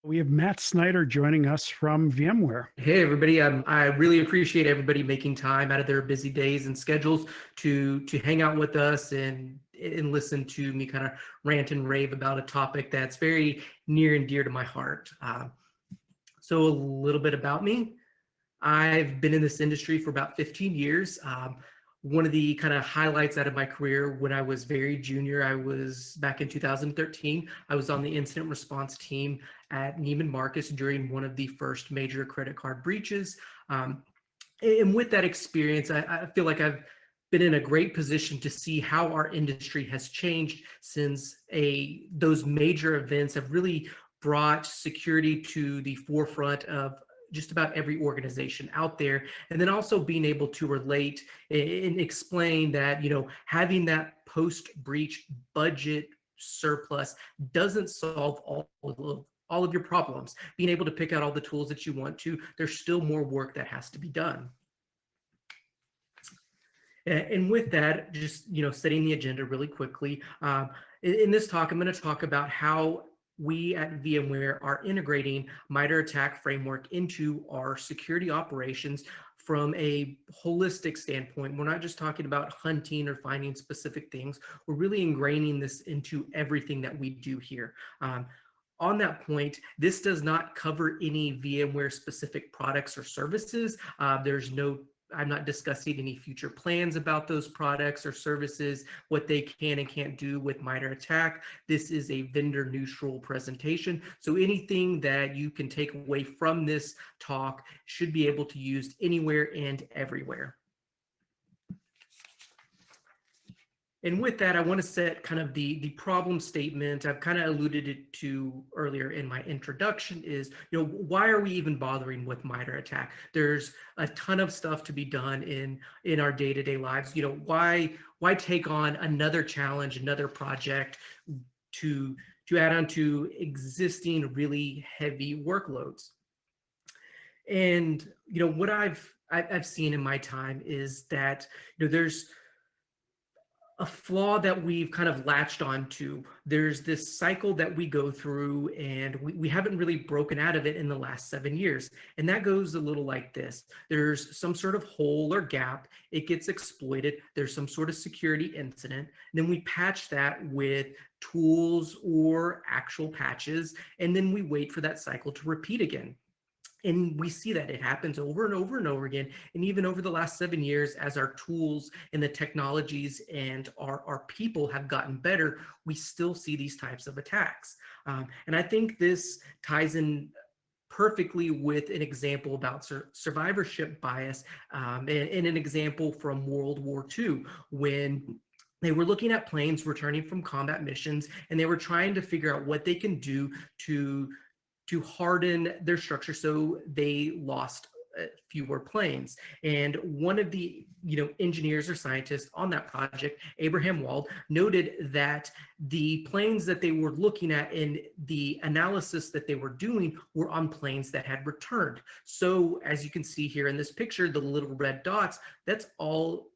We have Matt Snyder joining us from VMware. Hey everybody, I really appreciate everybody making time out of their busy days and schedules to hang out with us and listen to me kind of rant and rave about a topic that's very near and dear to my heart. So a little bit about me. I've been in this industry for about 15 years. One of the kind of highlights out of my career when I was very junior, I was back in 2013, I was on the incident response team at Neiman Marcus during one of the first major credit card breaches. And with that experience, I feel like I've been in a great position to see how our industry has changed since those major events have really brought security to the forefront of just about every organization out there. And then also being able to relate and explain that, having that post-breach budget surplus doesn't solve all of your problems. Being able to pick out all the tools that you want to, there's still more work that has to be done. And with that, just setting the agenda really quickly. In this talk, I'm going to talk about how we at VMware are integrating MITRE ATT&CK framework into our security operations from a holistic standpoint. We're not just talking about hunting or finding specific things. We're really ingraining this into everything that we do here. On that point, this does not cover any VMware specific products or services. I'm not discussing any future plans about those products or services, what they can and can't do with MITRE ATT&CK. This is a vendor neutral presentation. So anything that you can take away from this talk should be able to be used anywhere and everywhere. And with that, I want to set kind of the problem statement. I've kind of alluded it to earlier in my introduction is, why are we even bothering with MITRE ATT&CK? There's a ton of stuff to be done in our day-to-day lives. Why take on another challenge, another project to add on to existing really heavy workloads? And, what I've seen in my time is that, there's a flaw that we've kind of latched onto. There's this cycle that we go through and we haven't really broken out of it in the last 7 years. And that goes a little like this. There's some sort of hole or gap, it gets exploited, there's some sort of security incident, then we patch that with tools or actual patches, and then we wait for that cycle to repeat again. And we see that it happens over and over and over again. And even over the last 7 years, as our tools and the technologies and our people have gotten better, we still see these types of attacks. And I think this ties in perfectly with an example about survivorship bias and an example from World War II, when they were looking at planes returning from combat missions, and they were trying to figure out what they can do to harden their structure so they lost fewer planes. And one of the engineers or scientists on that project, Abraham Wald, noted that the planes that they were looking at and the analysis that they were doing were on planes that had returned. So as you can see here in this picture, the little red dots, that's all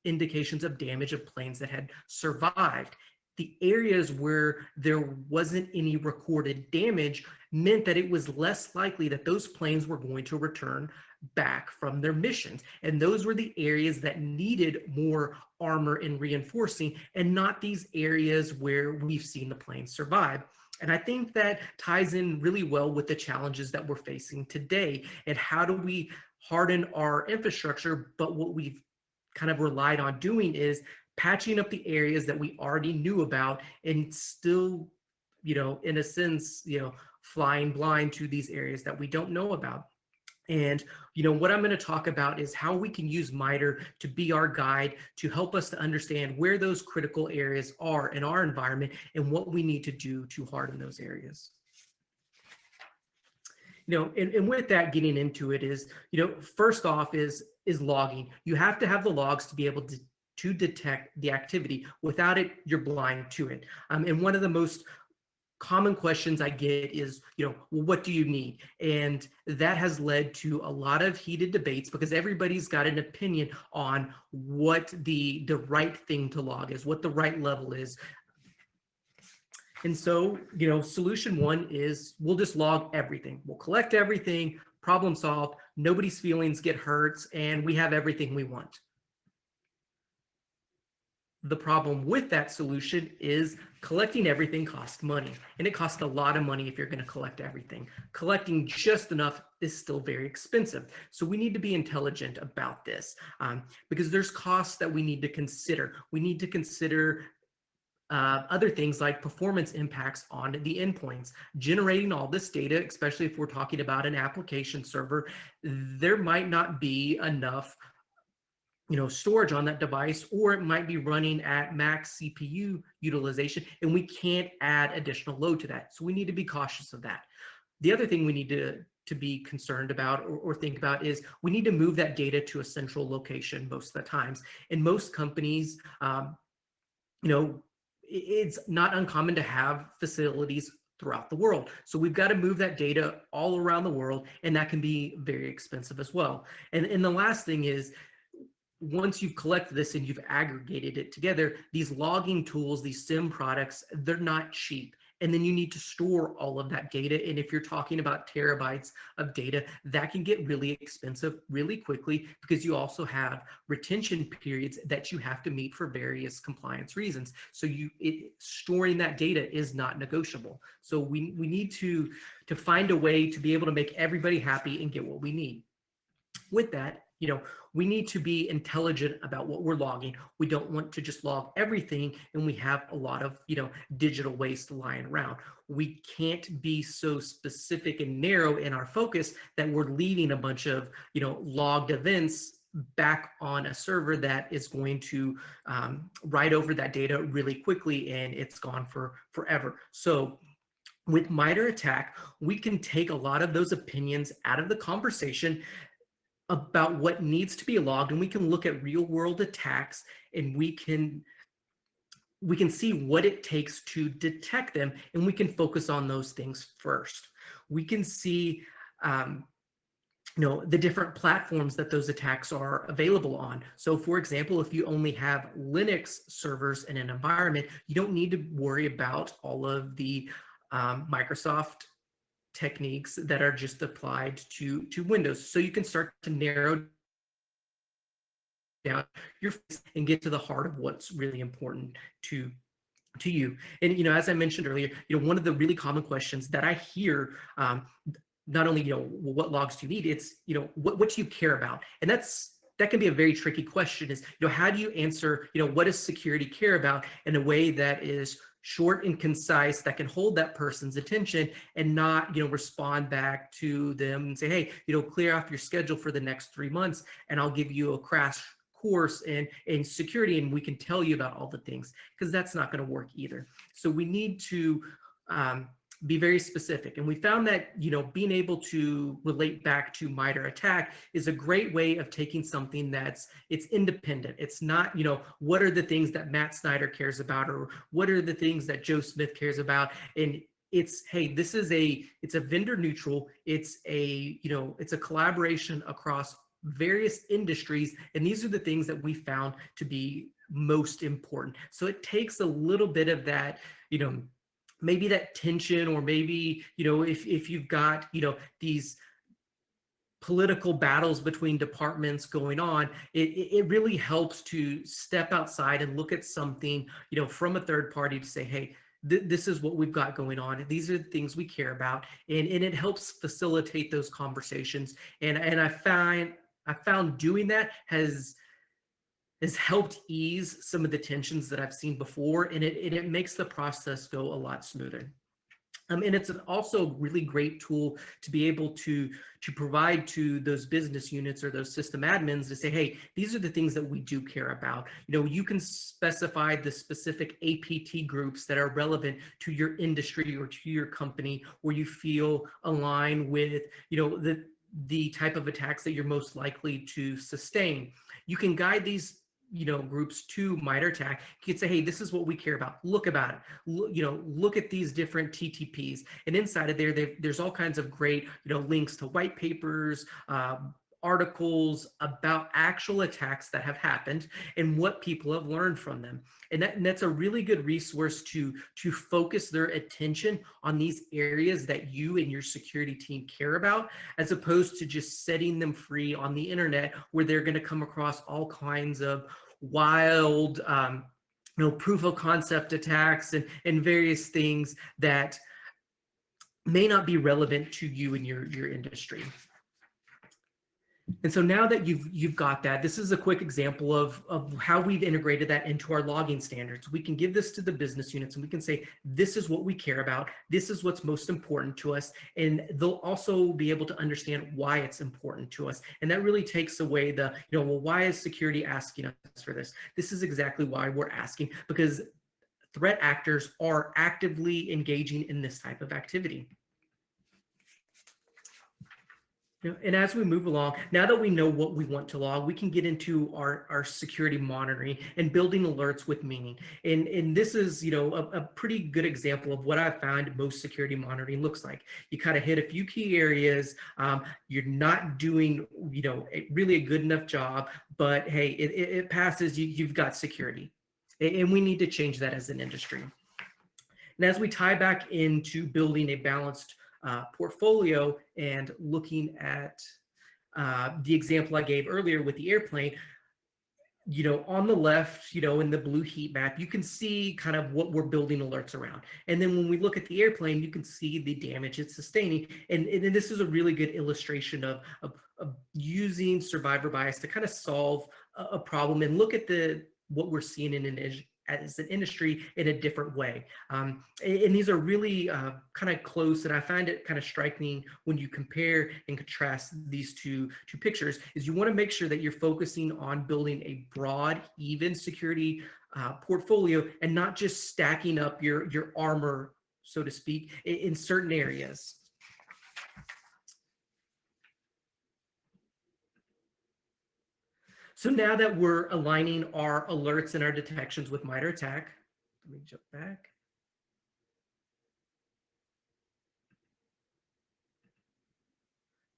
indications of damage of planes that had survived. The areas where there wasn't any recorded damage meant that it was less likely that those planes were going to return back from their missions. And those were the areas that needed more armor and reinforcing, and not these areas where we've seen the planes survive. And I think that ties in really well with the challenges that we're facing today. And how do we harden our infrastructure? But what we've kind of relied on doing is patching up the areas that we already knew about, and still, in a sense, flying blind to these areas that we don't know about. And, what I'm going to talk about is how we can use MITRE to be our guide to help us to understand where those critical areas are in our environment and what we need to do to harden those areas. And with that, getting into it is, first off is logging. You have to have the logs to be able to detect the activity. Without it, you're blind to it. And one of the most common questions I get is, well, what do you need? And that has led to a lot of heated debates because everybody's got an opinion on what the right thing to log is, what the right level is. And so, solution one is we'll just log everything. We'll collect everything, problem solved, nobody's feelings get hurt, and we have everything we want. The problem with that solution is collecting everything costs money, and it costs a lot of money if you're going to collect everything. Collecting just enough is still very expensive. So we need to be intelligent about this because there's costs that we need to consider. We need to consider other things like performance impacts on the endpoints. Generating all this data, especially if we're talking about an application server, there might not be enough storage on that device, or it might be running at max CPU utilization, and we can't add additional load to that. So we need to be cautious of that. The other thing we need to be concerned about or think about is we need to move that data to a central location most of the times. And most companies, it's not uncommon to have facilities throughout the world. So we've got to move that data all around the world, and that can be very expensive as well. And the last thing is, once you've collected this and you've aggregated it together, these logging tools, these SIM products, they're not cheap. And then you need to store all of that data. And if you're talking about terabytes of data, that can get really expensive really quickly, because you also have retention periods that you have to meet for various compliance reasons. So storing that data is not negotiable. So we need to find a way to be able to make everybody happy and get what we need. With that, we need to be intelligent about what we're logging. We don't want to just log everything and we have a lot of, digital waste lying around. We can't be so specific and narrow in our focus that we're leaving a bunch of, logged events back on a server that is going to write over that data really quickly, and it's gone for forever. So with MITRE ATT&CK, we can take a lot of those opinions out of the conversation about what needs to be logged, and we can look at real world attacks, and we can see what it takes to detect them, and we can focus on those things first. We can see the different platforms that those attacks are available on. So for example, if you only have Linux servers in an environment, you don't need to worry about all of the Microsoft techniques that are just applied to Windows. So you can start to narrow down your focus and get to the heart of what's really important to you. And as I mentioned earlier, one of the really common questions that I hear, not only what logs do you need, it's what do you care about? And that can be a very tricky question, is how do you answer what does security care about in a way that is short and concise, that can hold that person's attention and not respond back to them and say, hey, clear off your schedule for the next 3 months and I'll give you a crash course in security and we can tell you about all the things, because that's not going to work either. So we need to be very specific. And we found that, being able to relate back to MITRE ATT&CK is a great way of taking something it's independent. It's not, what are the things that Matt Snyder cares about, or what are the things that Joe Smith cares about? And it's, hey, it's a vendor neutral, it's a collaboration across various industries. And these are the things that we found to be most important. So it takes a little bit of that, maybe that tension, or maybe, if you've got, these political battles between departments going on, it really helps to step outside and look at something, from a third party to say, hey, this is what we've got going on. These are the things we care about. And it helps facilitate those conversations. And I found doing that has helped ease some of the tensions that I've seen before, and it makes the process go a lot smoother. And it's also a really great tool to be able to provide to those business units or those system admins to say, hey, these are the things that we do care about. You can specify the specific APT groups that are relevant to your industry or to your company, where you feel aligned with, the type of attacks that you're most likely to sustain. You can guide these groups to MITRE ATT&CK. You can say, hey, this is what we care about. Look about it. Look at these different TTPs. And inside of there's all kinds of great, links to white papers, articles about actual attacks that have happened and what people have learned from them. And that's a really good resource to focus their attention on these areas that you and your security team care about, as opposed to just setting them free on the internet where they're going to come across all kinds of wild proof of concept attacks and various things that may not be relevant to you and your industry. And so now that you've got that, this is a quick example of how we've integrated that into our logging standards. We can give this to the business units and we can say, this is what we care about. This is what's most important to us. And they'll also be able to understand why it's important to us. And that really takes away the, well, why is security asking us for this? This is exactly why we're asking, because threat actors are actively engaging in this type of activity. And as we move along, now that we know what we want to log, we can get into our security monitoring and building alerts with meaning. And this is, a pretty good example of what I've found most security monitoring looks like. You kind of hit a few key areas. You're not doing, really a good enough job, but hey, it passes. You've got security, and we need to change that as an industry. And as we tie back into building a balanced portfolio and looking at the example I gave earlier with the airplane, on the left, in the blue heat map, you can see kind of what we're building alerts around. And then when we look at the airplane, you can see the damage it's sustaining. And this is a really good illustration of using survivor bias to kind of solve a problem and look at what we're seeing as an industry in a different way. And these are really kind of close, and I find it kind of striking when you compare and contrast these two pictures, is you want to make sure that you're focusing on building a broad, even security portfolio and not just stacking up your armor, so to speak, in certain areas. So now that we're aligning our alerts and our detections with MITRE ATT&CK, let me jump back.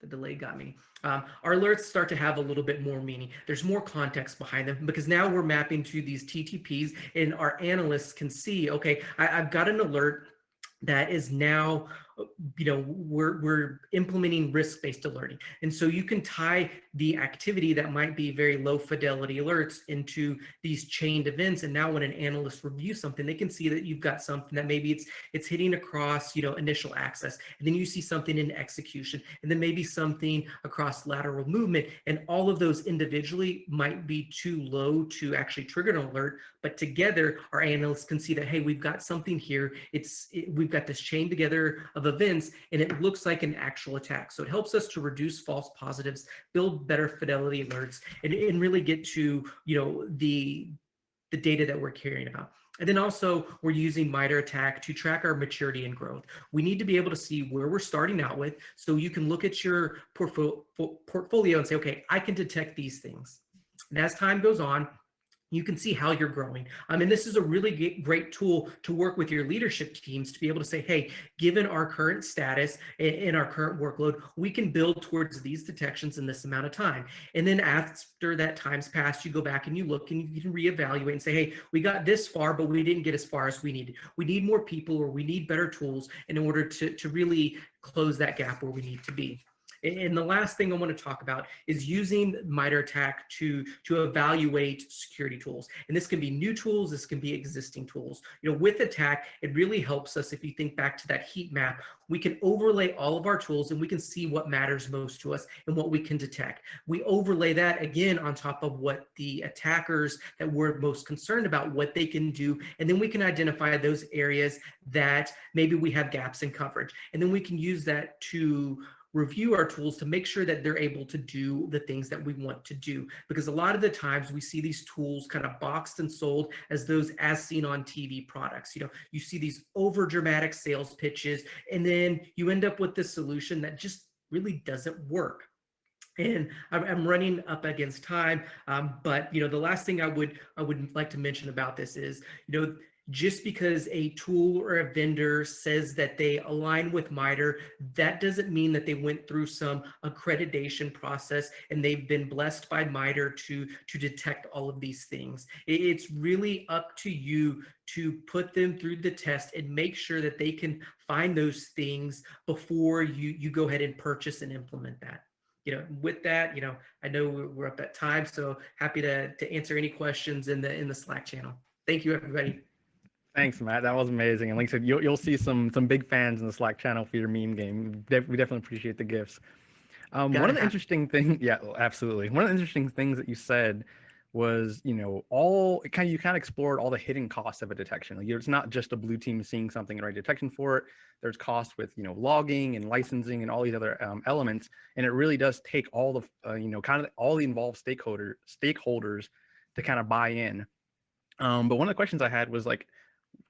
The delay got me. Our alerts start to have a little bit more meaning. There's more context behind them because now we're mapping to these TTPs and our analysts can see, okay, I've got an alert that is now, we're implementing risk-based alerting. And so you can tie the activity that might be very low fidelity alerts into these chained events. And now when an analyst reviews something, they can see that you've got something that maybe it's hitting across, initial access, and then you see something in execution, and then maybe something across lateral movement. And all of those individually might be too low to actually trigger an alert, but together our analysts can see that, hey, we've got something here. We've got this chain together of events, and it looks like an actual attack. So it helps us to reduce false positives, build better fidelity alerts, and really get to the data that we're caring about. And then also we're using MITRE ATT&CK to track our maturity and growth. We need to be able to see where we're starting out with, so you can look at your portfolio and say, okay, I can detect these things. And as time goes on, you can see how you're growing. And this is a really great tool to work with your leadership teams to be able to say, hey, given our current status and our current workload, we can build towards these detections in this amount of time. And then after that time's passed, you go back and you look and you can reevaluate and say, hey, we got this far, but we didn't get as far as we needed. We need more people, or we need better tools in order to really close that gap where we need to be. And the last thing I want to talk about is using MITRE ATT&CK to evaluate security tools. And this can be new tools, this can be existing tools. With ATT&CK, it really helps us, if you think back to that heat map, we can overlay all of our tools and we can see what matters most to us and what we can detect. We overlay that again on top of what the attackers that we're most concerned about, what they can do. And then we can identify those areas that maybe we have gaps in coverage. And then we can use that to review our tools to make sure that they're able to do the things that we want to do. Because a lot of the times we see these tools kind of boxed and sold as those as seen on TV products. You see these over dramatic sales pitches, and then you end up with this solution that just really doesn't work. And I'm running up against time, but the last thing I would like to mention about this is, just because a tool or a vendor says that they align with MITRE, that doesn't mean that they went through some accreditation process and they've been blessed by MITRE to detect all of these things. It's really up to you to put them through the test and make sure that they can find those things before you go ahead and purchase and implement that. With that, I know we're up at time, so happy to answer any questions in the Slack channel. Thank you, everybody. Thanks, Matt. That was amazing. And like I said, you'll see some big fans in the Slack channel for your meme game. We definitely appreciate the gifts. One of the interesting things, yeah, absolutely. One of the interesting things that you said was, you kind of explored all the hidden costs of a detection. Like, it's not just a blue team seeing something and writing detection for it. There's costs with, logging and licensing and all these other elements. And it really does take all the, kind of all the involved stakeholders to kind of buy in. But one of the questions I had was like,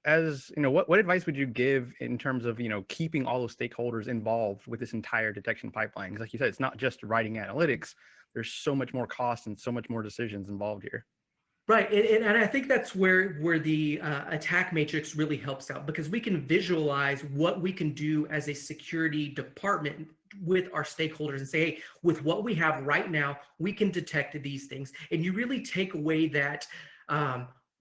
as what advice would you give in terms of keeping all those stakeholders involved with this entire detection pipeline? Because like you said, it's not just writing analytics. There's so much more cost and so much more decisions involved here. Right, and I think that's where the attack matrix really helps out, because we can visualize what we can do as a security department with our stakeholders and say, hey, with what we have right now, we can detect these things. And you really take away that,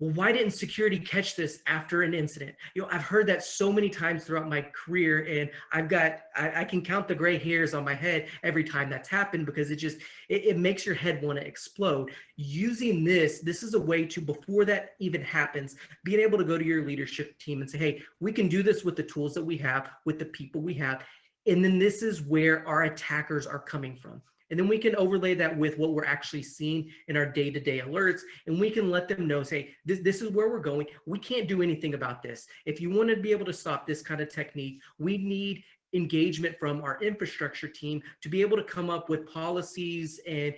well, why didn't security catch this after an incident? I've heard that so many times throughout my career, and I can count the gray hairs on my head every time that's happened, because it makes your head want to explode. Using this is a way to, before that even happens, being able to go to your leadership team and say, hey, we can do this with the tools that we have, with the people we have. And then this is where our attackers are coming from. And then we can overlay that with what we're actually seeing in our day-to-day alerts, and we can let them know, say, this is where we're going. We can't do anything about this. If you want to be able to stop this kind of technique, we need engagement from our infrastructure team to be able to come up with policies and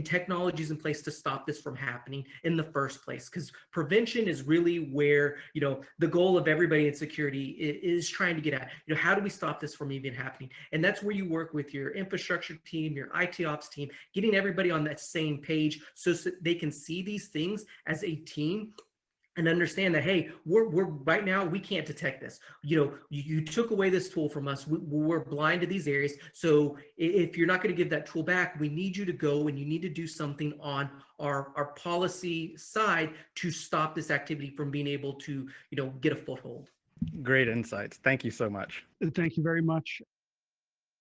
technologies in place to stop this from happening in the first place. Because prevention is really where, the goal of everybody in security is trying to get at. How do we stop this from even happening? And that's where you work with your infrastructure team, your IT ops team, getting everybody on that same page so they can see these things as a team and understand that, hey, we're right now, we can't detect this. You took away this tool from us. We're blind to these areas. So if you're not going to give that tool back, we need you to go and you need to do something on our policy side to stop this activity from being able to, get a foothold. Great insights. Thank you so much. Thank you very much.